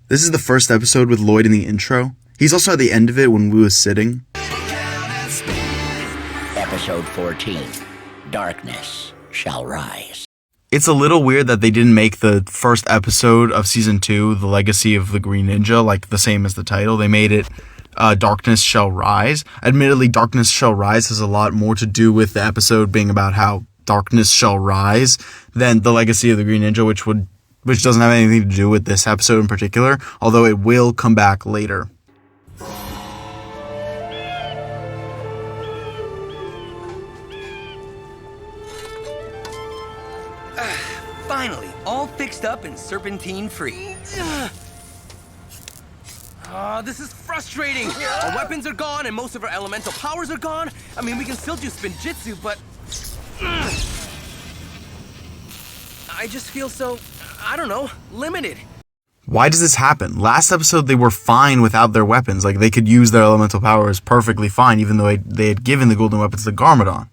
This is the first episode with Lloyd in the intro. He's also at the end of it when Wu is sitting. Episode 14, Darkness Shall Rise. It's a little weird that they didn't make the first episode of Season 2, The Legacy of the Green Ninja, like the same as the title. They made it Darkness Shall Rise. Admittedly, Darkness Shall Rise has a lot more to do with the episode being about how darkness shall rise than The Legacy of the Green Ninja, which doesn't have anything to do with this episode in particular, although it will come back later. Finally, all fixed up and serpentine-free. This is frustrating. Our weapons are gone and most of our elemental powers are gone. I mean, we can still do spinjitzu, but... I just feel so, I don't know, limited. Why does this happen? Last episode, they were fine without their weapons. Like, they could use their elemental powers perfectly fine, even though they had given the golden weapons to Garmadon.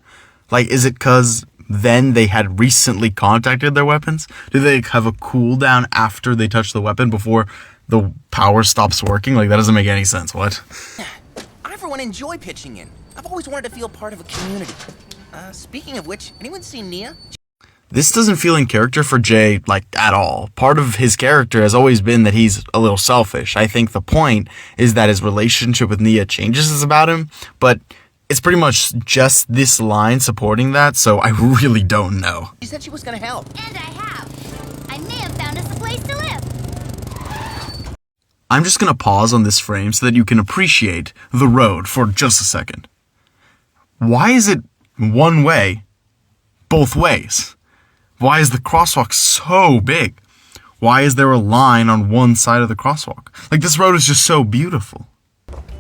Like, is it because then they had recently contacted their weapons? Do they have a cooldown after they touch the weapon before the power stops working? Like, that doesn't make any sense. What? I, for one, enjoy pitching in. I've always wanted to feel part of a community. Speaking of which, anyone seen Nia? This doesn't feel in character for Jay, like, at all. Part of his character has always been that he's a little selfish. I think the point is that his relationship with Nia changes about him, but it's pretty much just this line supporting that, so I really don't know. She said she was gonna help. And I have. I may have found us a place to live. I'm just gonna pause on this frame so that you can appreciate the road for just a second. Why is it one way, both ways? Why is the crosswalk so big? Why is there a line on one side of the crosswalk? Like, this road is just so beautiful.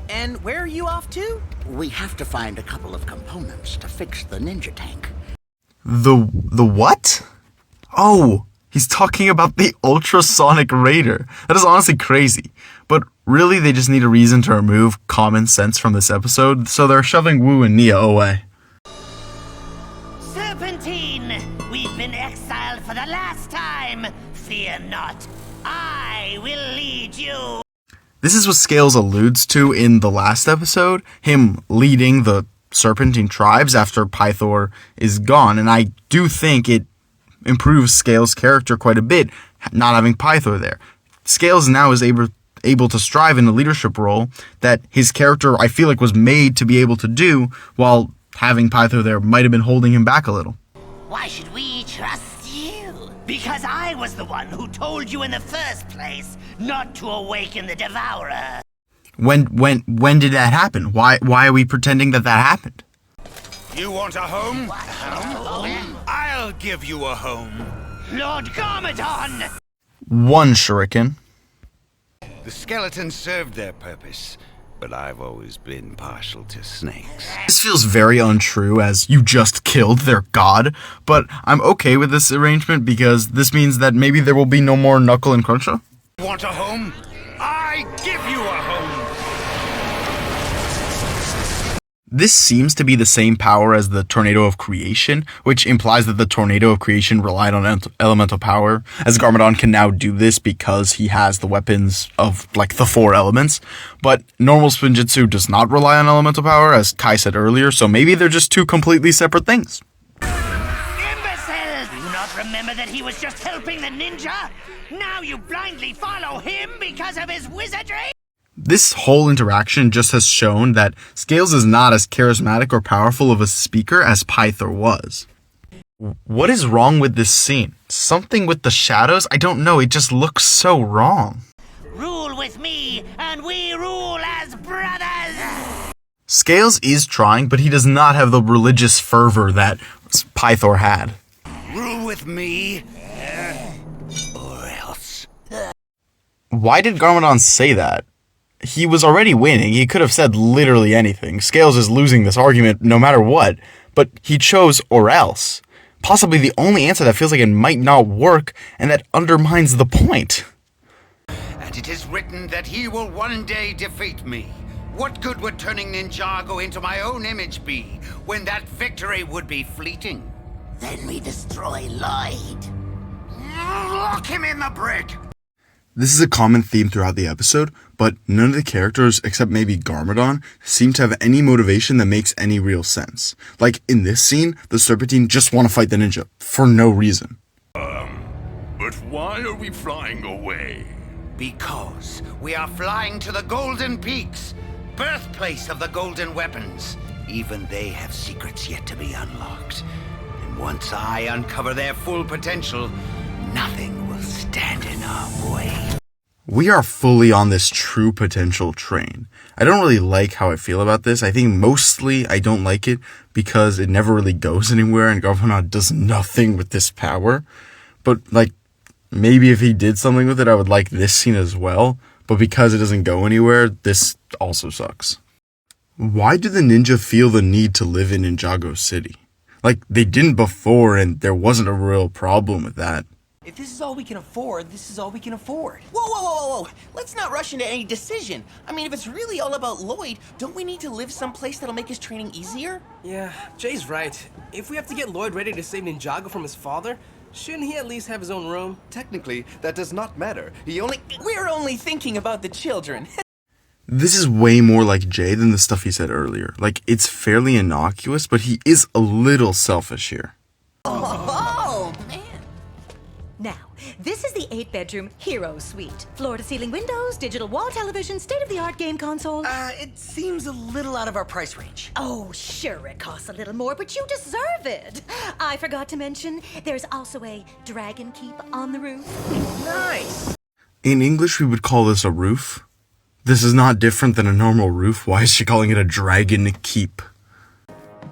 And where are you off to? We have to find a couple of components to fix the ninja tank. The what? Oh, he's talking about the ultrasonic raider. That is honestly crazy. But really, they just need a reason to remove common sense from this episode, so they're shoving Wu and Nia away. Serpentine, we've been exiled for the last time. Fear not, I will lead you. This is what Scales alludes to in the last episode, him leading the Serpentine tribes after Pythor is gone, and I do think it improves Scales' character quite a bit, not having Pythor there. Scales now is able to strive in a leadership role that his character, I feel like, was made to be able to do, while having Pythor there might have been holding him back a little. Why should we trust you? Because I was the one who told you in the first place not to awaken the Devourer. When did that happen? Why are we pretending that happened? You want a home? I'll give you a home. Lord Garmadon! One shuriken. The skeletons served their purpose, but I've always been partial to snakes. This feels very untrue, as you just killed their god, but I'm okay with this arrangement because this means that maybe there will be no more Knuckle and Cruncher. Want a home? I give you a home! This seems to be the same power as the Tornado of Creation, which implies that the Tornado of Creation relied on elemental power, as Garmadon can now do this because he has the weapons of, like, the 4 elements. But normal Spinjitzu does not rely on elemental power, as Kai said earlier, so maybe they're just two completely separate things. Imbecile! Do you not remember that he was just helping the ninja? Now you blindly follow him because of his wizardry? This whole interaction just has shown that Scales is not as charismatic or powerful of a speaker as Pythor was. What is wrong with this scene? Something with the shadows? I don't know, it just looks so wrong. Rule with me, and we rule as brothers! Scales is trying, but he does not have the religious fervor that Pythor had. Rule with me, or else. Why did Garmadon say that? He was already winning. He could have said literally anything. Scales is losing this argument no matter what, but he chose or else. Possibly the only answer that feels like it might not work, and that undermines the point. And it is written that he will one day defeat me. What good would turning Ninjago into my own image be, when that victory would be fleeting? Then we destroy Lloyd. Lock him in the brig! This is a common theme throughout the episode, but none of the characters, except maybe Garmadon, seem to have any motivation that makes any real sense. Like, in this scene, the Serpentine just want to fight the ninja, for no reason. But why are we flying away? Because we are flying to the Golden Peaks, birthplace of the Golden Weapons. Even they have secrets yet to be unlocked. And once I uncover their full potential, nothing will stand in our way. We are fully on this true potential train. I don't really like how I feel about this. I think mostly I don't like it because it never really goes anywhere and Garmadon does nothing with this power. But, like, maybe if he did something with it, I would like this scene as well. But because it doesn't go anywhere, this also sucks. Why do the ninja feel the need to live in Ninjago City? Like, they didn't before and there wasn't a real problem with that. If this is all we can afford, this is all we can afford. Whoa. Let's not rush into any decision. I mean, if it's really all about Lloyd, don't we need to live someplace that'll make his training easier? Yeah, Jay's right. If we have to get Lloyd ready to save Ninjago from his father, shouldn't he at least have his own room? Technically, that does not matter. We're only thinking about the children. This is way more like Jay than the stuff he said earlier. Like, it's fairly innocuous, but he is a little selfish here. Oh, man. Now, this is the 8-bedroom Hero Suite. Floor-to-ceiling windows, digital wall television, state-of-the-art game console. It seems a little out of our price range. Oh, sure, it costs a little more, but you deserve it. I forgot to mention, there's also a dragon keep on the roof. Nice. In English, we would call this a roof. This is not different than a normal roof. Why is she calling it a dragon keep?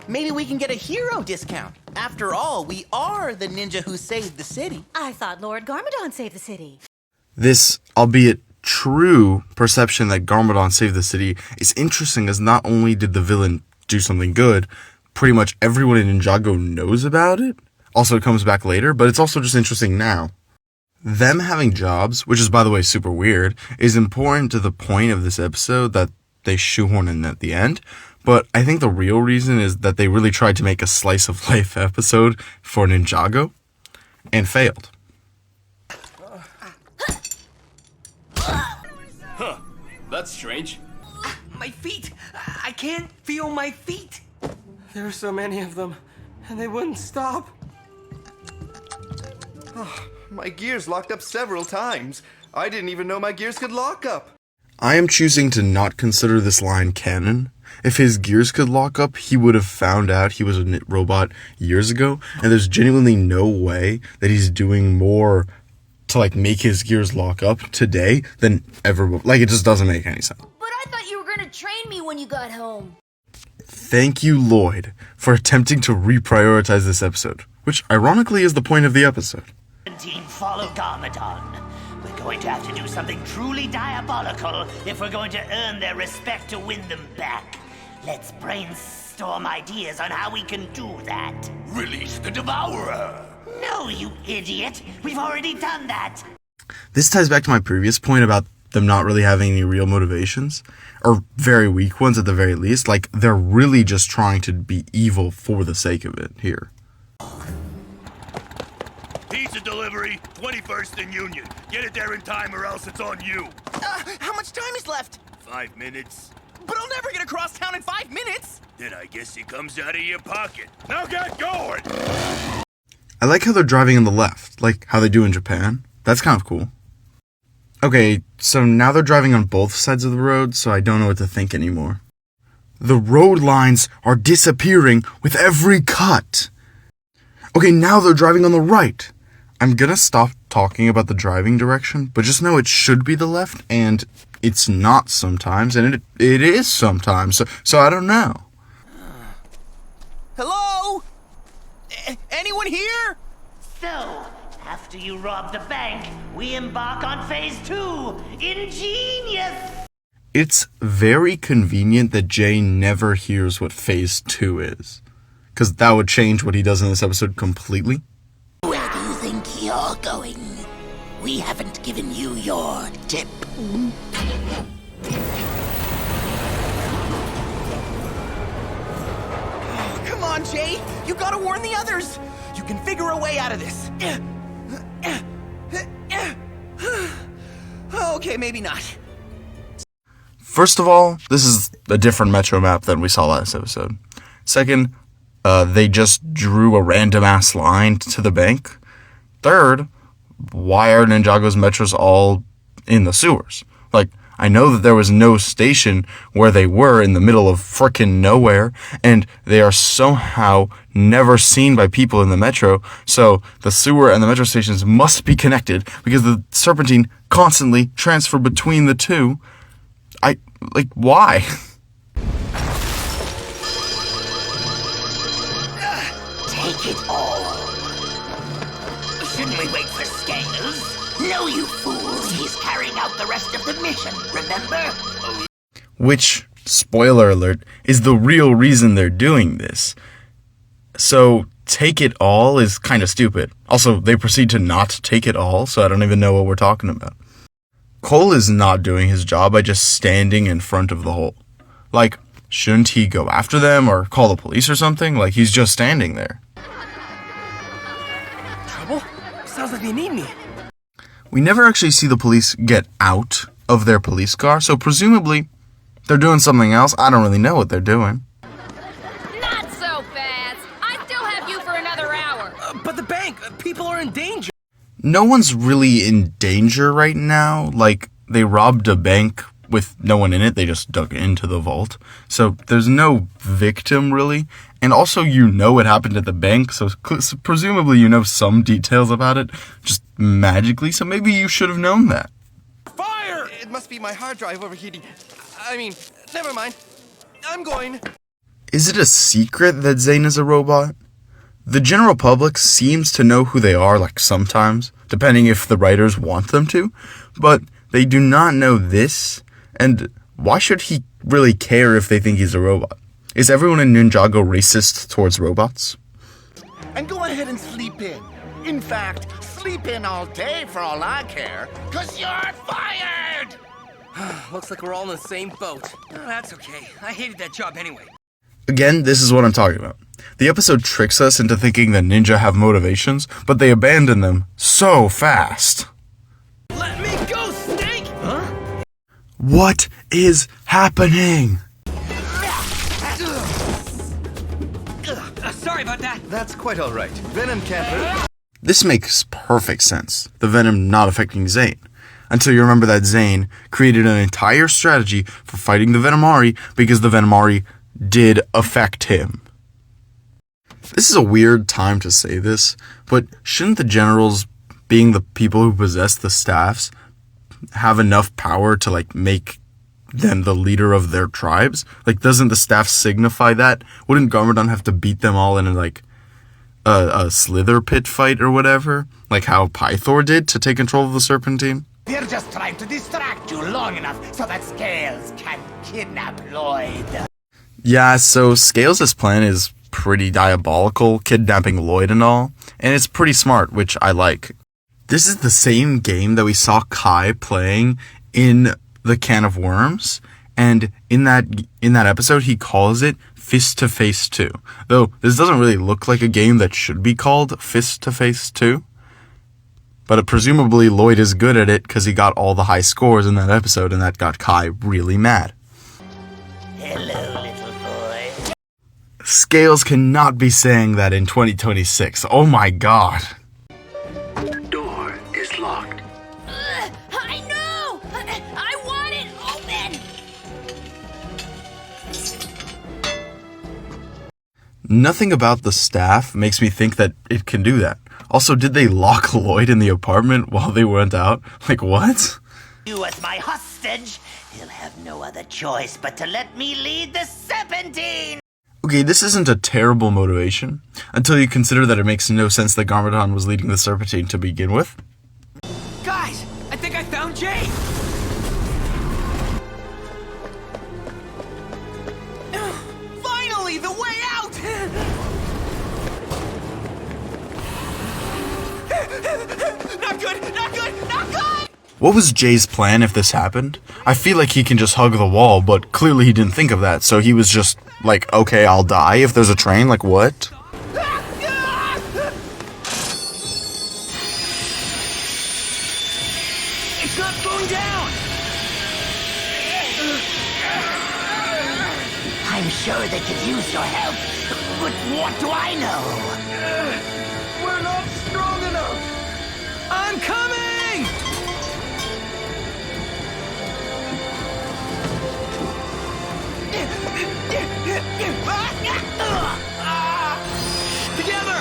Maybe we can get a hero discount. After all, we are the ninja who saved the city. I thought Lord Garmadon saved the city. This, albeit true, perception that Garmadon saved the city is interesting, as not only did the villain do something good, pretty much everyone in Ninjago knows about it. Also, it comes back later, but it's also just interesting now. Them having jobs, which is, by the way, super weird, is important to the point of this episode that they shoehorn in at the end. But I think the real reason is that they really tried to make a slice of life episode for Ninjago and failed. Huh, that's strange. My feet! I can't feel my feet! There are so many of them, and they wouldn't stop. My gears locked up several times. I didn't even know my gears could lock up. I am choosing to not consider this line canon. If his gears could lock up, he would have found out he was a robot years ago, and there's genuinely no way that he's doing more to, like, make his gears lock up today than ever. Like, it just doesn't make any sense. But I thought you were gonna train me when you got home. Thank you, Lloyd, for attempting to reprioritize this episode, which ironically is the point of the episode. Team, follow Garmadon. We're going to have to do something truly diabolical if we're going to earn their respect to win them back. Let's brainstorm ideas on how we can do that. Release the Devourer! No, you idiot! We've already done that! This ties back to my previous point about them not really having any real motivations, or very weak ones at the very least. Like, they're really just trying to be evil for the sake of it here. Pizza delivery, 21st and Union. Get it there in time or else it's on you. How much time is left? 5 minutes. But I'll never get across town in 5 minutes! Then I guess it comes out of your pocket. Now get going! I like how they're driving on the left, like how they do in Japan. That's kind of cool. Okay, so now they're driving on both sides of the road, so I don't know what to think anymore. The road lines are disappearing with every cut. Okay, now they're driving on the right. I'm gonna stop talking about the driving direction, but just know it should be the left, and it's not sometimes, and it is sometimes, so I don't know. Hello? Anyone here? So, after you rob the bank, we embark on phase 2. Ingenious! It's very convenient that Jay never hears what phase 2 is, because that would change what he does in this episode completely. Where do you think you're going? We haven't given you your tip. Come on, Jay! You gotta warn the others! You can figure a way out of this! Okay, maybe not. First of all, this is a different Metro map than we saw last episode. Second, they just drew a random-ass line to the bank. Third, why are Ninjago's metros all in the sewers? Like, I know that there was no station where they were in the middle of frickin' nowhere, and they are somehow never seen by people in the metro, so the sewer and the metro stations must be connected because the serpentine constantly transfer between the two. Why? Take it all. Shouldn't we wait for Scales? No, you fools. He's carrying out the rest of the mission, remember? Which, spoiler alert, is the real reason they're doing this. So, take it all is kind of stupid. Also, they proceed to not take it all, so I don't even know what we're talking about. Cole is not doing his job by just standing in front of the hole. Like, shouldn't he go after them or call the police or something? Like, he's just standing there. Trouble? Sounds like they need me. We never actually see the police get out of their police car, so presumably they're doing something else. I don't really know what they're doing. Not so fast. I still have you for another hour. But the bank, people are in danger. No one's really in danger right now. Like, they robbed a bank with no one in it. They just dug into the vault. So there's no victim, really. And also, you know what happened at the bank, so presumably you know some details about it, just magically, so maybe you should have known that. Fire! It must be my hard drive overheating. I mean, never mind. I'm going. Is it a secret that Zane is a robot? The general public seems to know who they are, like sometimes, depending if the writers want them to, but they do not know this, and why should he really care if they think he's a robot? Is everyone in Ninjago racist towards robots? And go ahead and sleep in. In fact, sleep in all day for all I care, 'cause you're fired! Looks like we're all in the same boat. Oh, that's okay. I hated that job anyway. Again, this is what I'm talking about. The episode tricks us into thinking that ninja have motivations, but they abandon them so fast. Let me go, Snake! Huh? What is happening? Sorry about that. That's quite all right. Venom can't hurt. This makes perfect sense, the venom not affecting Zane. Until you remember that Zane created an entire strategy for fighting the Venomari because the Venomari did affect him. This is a weird time to say this, but shouldn't the generals, being the people who possess the staffs, have enough power to, make them the leader of their tribes? Doesn't the staff signify that? Wouldn't Garmadon have to beat them all in, a slither pit fight or whatever? Like how Pythor did to take control of the Serpentine? We're just trying to distract you long enough so that Scales can kidnap Lloyd. Yeah, so Scales' plan is pretty diabolical, kidnapping Lloyd and all, and it's pretty smart, which I like. This is the same game that we saw Kai playing in the Can of Worms, and in that episode he calls it Fist to Face 2. Though this doesn't really look like a game that should be called Fist to Face 2. But presumably Lloyd is good at it because he got all the high scores in that episode, and that got Kai really mad. Hello, little boy. Scales cannot be saying that in 2026. Oh my god. Door is locked. I know! I want it open! Nothing about the staff makes me think that it can do that. Also, did they lock Lloyd in the apartment while they went out? What? You as my hostage, he'll have no other choice but to let me lead the Serpentine! Okay, this isn't a terrible motivation, until you consider that it makes no sense that Garmadon was leading the Serpentine to begin with. Guys, I think I found Jay! Finally, the way out! Not good! Not good! Not good! What was Jay's plan if this happened? I feel like he can just hug the wall, but clearly he didn't think of that, so he was just like, okay, I'll die if there's a train, what? It's not going down! sure they could use your help, but what do I know? We're not strong enough! I'm coming! Together!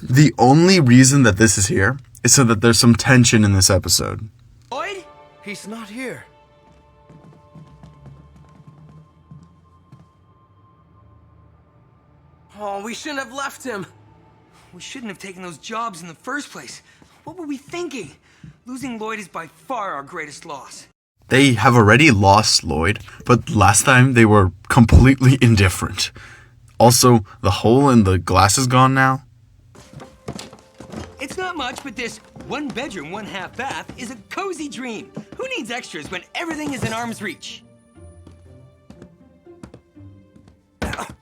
The only reason that this is here is so that there's some tension in this episode. Lloyd? He's not here. Oh, we shouldn't have left him. We shouldn't have taken those jobs in the first place. What were we thinking? Losing Lloyd is by far our greatest loss. They have already lost Lloyd, but last time they were completely indifferent. Also, the hole in the glass is gone now. It's not much, but this one bedroom, one half bath is a cozy dream. Who needs extras when everything is in arm's reach?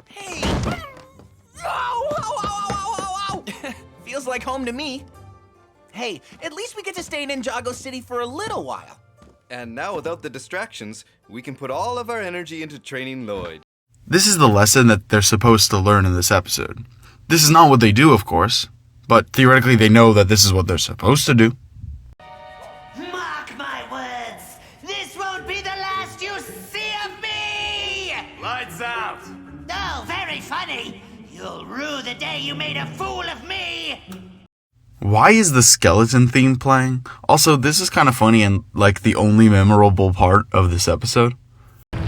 Hey! Ow, ow, ow, ow, ow, ow. Feels like home to me. Hey, at least we get to stay in Ninjago City for a little while. And now, without the distractions, we can put all of our energy into training Lloyd. This is the lesson that they're supposed to learn in this episode. This is not what they do, of course, but theoretically they know that this is what they're supposed to do. Mark my words, this won't be the last you see of me! Lights out! Oh, very funny. You'll rue the day you made a fool of me! Why is the skeleton theme playing? Also, this is kind of funny and like the only memorable part of this episode. The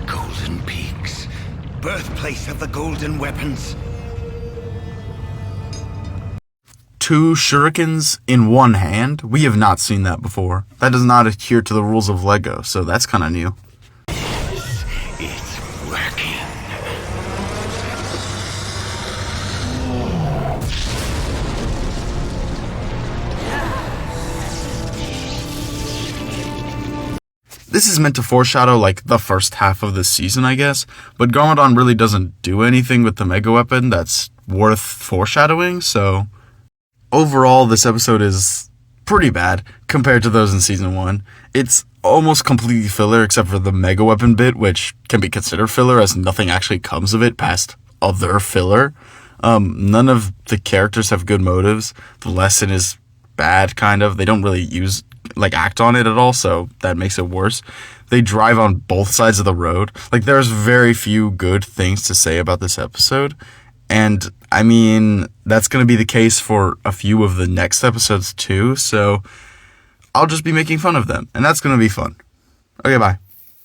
Golden Peaks, birthplace of the golden weapons. 2 shurikens in one hand? We have not seen that before. That does not adhere to the rules of Lego, so that's kind of new. It's working. This is meant to foreshadow like the first half of the season, I guess, but Garmadon really doesn't do anything with the mega weapon that's worth foreshadowing, so overall this episode is pretty bad compared to those in season 1. It's almost completely filler except for the mega weapon bit, which can be considered filler as nothing actually comes of it past other filler. None of the characters have good motives. The lesson is bad, kind of. They don't really act on it at all, so that makes it worse. They drive on both sides of the road. Like, there's very few good things to say about this episode, and I mean, that's going to be the case for a few of the next episodes too, so I'll just be making fun of them, and that's going to be fun. Okay, bye.